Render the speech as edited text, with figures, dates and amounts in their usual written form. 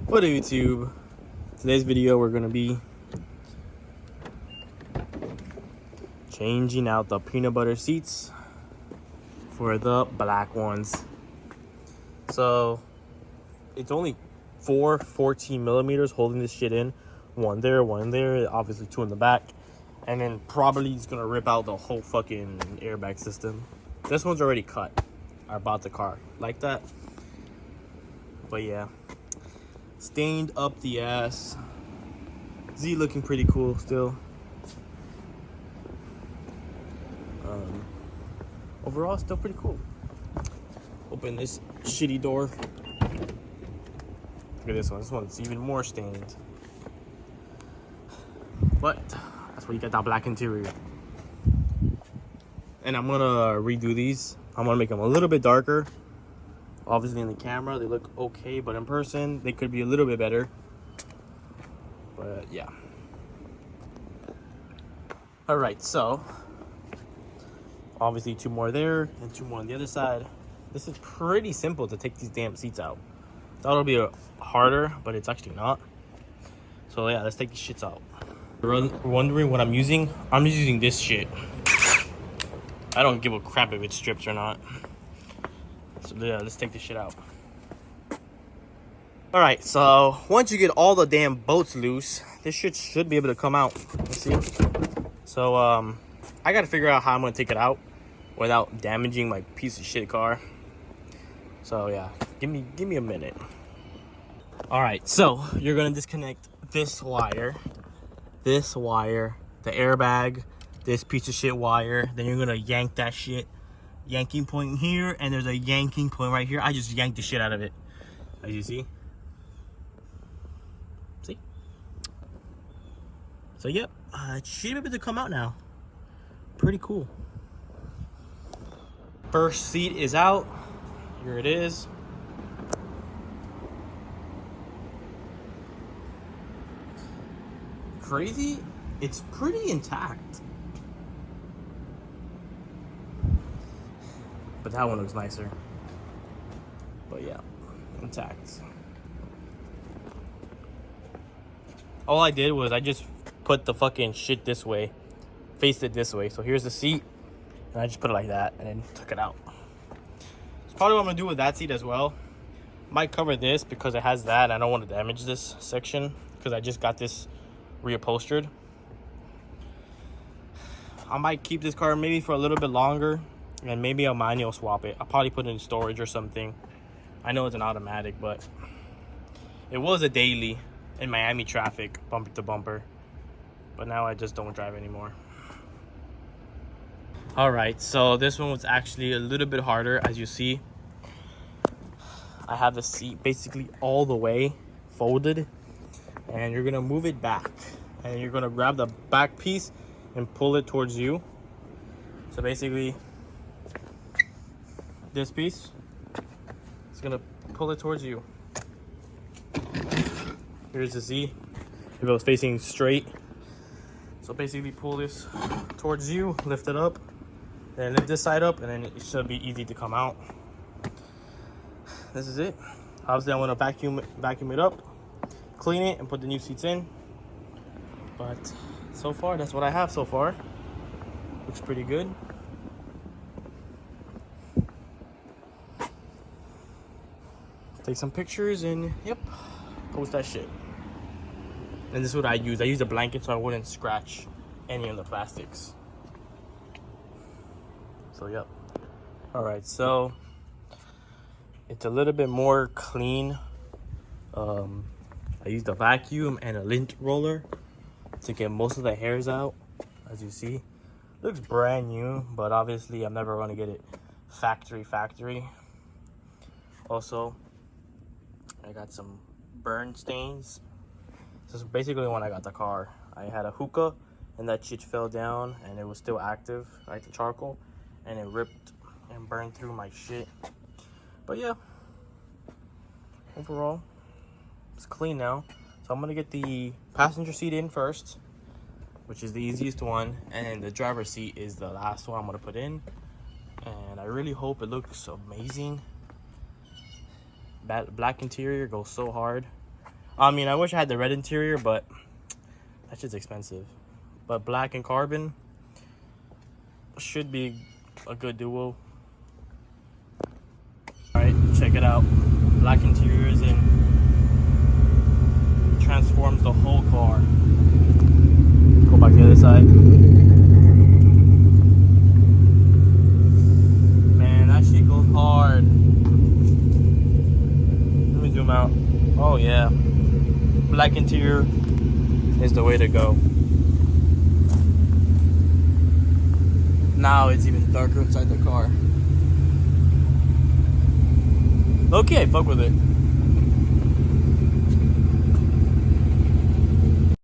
What up, YouTube? Today's video we're gonna be changing out the peanut butter seats for the black ones. So it's only 14 millimeters holding this shit in. One there, obviously two in the back. And then probably it's gonna rip out the whole fucking airbag system. This one's already cut. I bought the car like that. But yeah. Stained up the ass. Z looking pretty cool still. Overall, still pretty cool. Open this shitty door. Look at this one. This one's even more stained. But that's why you get that black interior. And I'm gonna redo these. I'm gonna make them a little bit darker. Obviously in the camera they look okay, but in person they could be a little bit better. But yeah. All right, so obviously two more there and two more on the other side. This is pretty simple to take these damn seats out. Thought it'll be harder, but it's actually not. So yeah, let's take these shits out. You're wondering what I'm using? I'm just using this shit. I don't give a crap if it strips or not. So yeah, let's take this shit out. All right, so once you get all the damn bolts loose, this shit should be able to come out. Let's see. So I gotta figure out how I'm gonna take it out without damaging my piece of shit car. So yeah, give me a minute. All right, so you're gonna disconnect this wire, the airbag, this piece of shit wire. Then you're gonna yank that shit. Yanking point here, and there's a yanking point right here. I just yanked the shit out of it, as you see. See? So yep, it should be able to come out now. Pretty cool. First seat is out. Here it is. Crazy, it's pretty intact. But that one looks nicer. But yeah, intact. All I did was I just put the fucking shit this way, faced it this way. So here's the seat, and I just put it like that and then took it out. It's probably what I'm gonna do with that seat as well. Might cover this because it has that, and I don't want to damage this section because I just got this reupholstered. I might keep this car maybe for a little bit longer. And maybe I'll manual swap it. I'll probably put it in storage or something. I know it's an automatic, but it was a daily in Miami traffic, bumper to bumper. But now I just don't drive anymore. All right, so this one was actually a little bit harder. As you see, I have the seat basically all the way folded. And you're gonna move it back. And you're gonna grab the back piece and pull it towards you. So basically, this piece, it's gonna pull it towards you. Here's the Z. If it was facing straight, so basically pull this towards you, lift it up, then lift this side up, and then it should be easy to come out. This is it. Obviously, I'm gonna vacuum it up, clean it, and put the new seats in. But so far, that's what I have so far. Looks pretty good. Take some pictures and yep, post that shit. And this is what I use. I use a blanket so I wouldn't scratch any of the plastics. So yep. All right, so it's a little bit more clean. I used a vacuum and a lint roller to get most of the hairs out. As you see, looks brand new, but obviously I'm never gonna get it factory. Also, I got some burn stains. This is basically when I got the car. I had a hookah and that shit fell down and it was still active, like the charcoal, and it ripped and burned through my shit. But yeah, overall, it's clean now. So I'm gonna get the passenger seat in first, which is the easiest one, and then the driver's seat is the last one I'm gonna put in. And I really hope it looks amazing. That black interior goes so hard. I mean, I wish I had the red interior, but that shit's expensive. But black and carbon should be a good duo. Alright, check it out. Black interiors and transforms the whole car. Go back to the other side. Man, that shit goes hard. Let me zoom out. Oh yeah. Black interior is the way to go. Now it's even darker inside the car. Okay, fuck with it.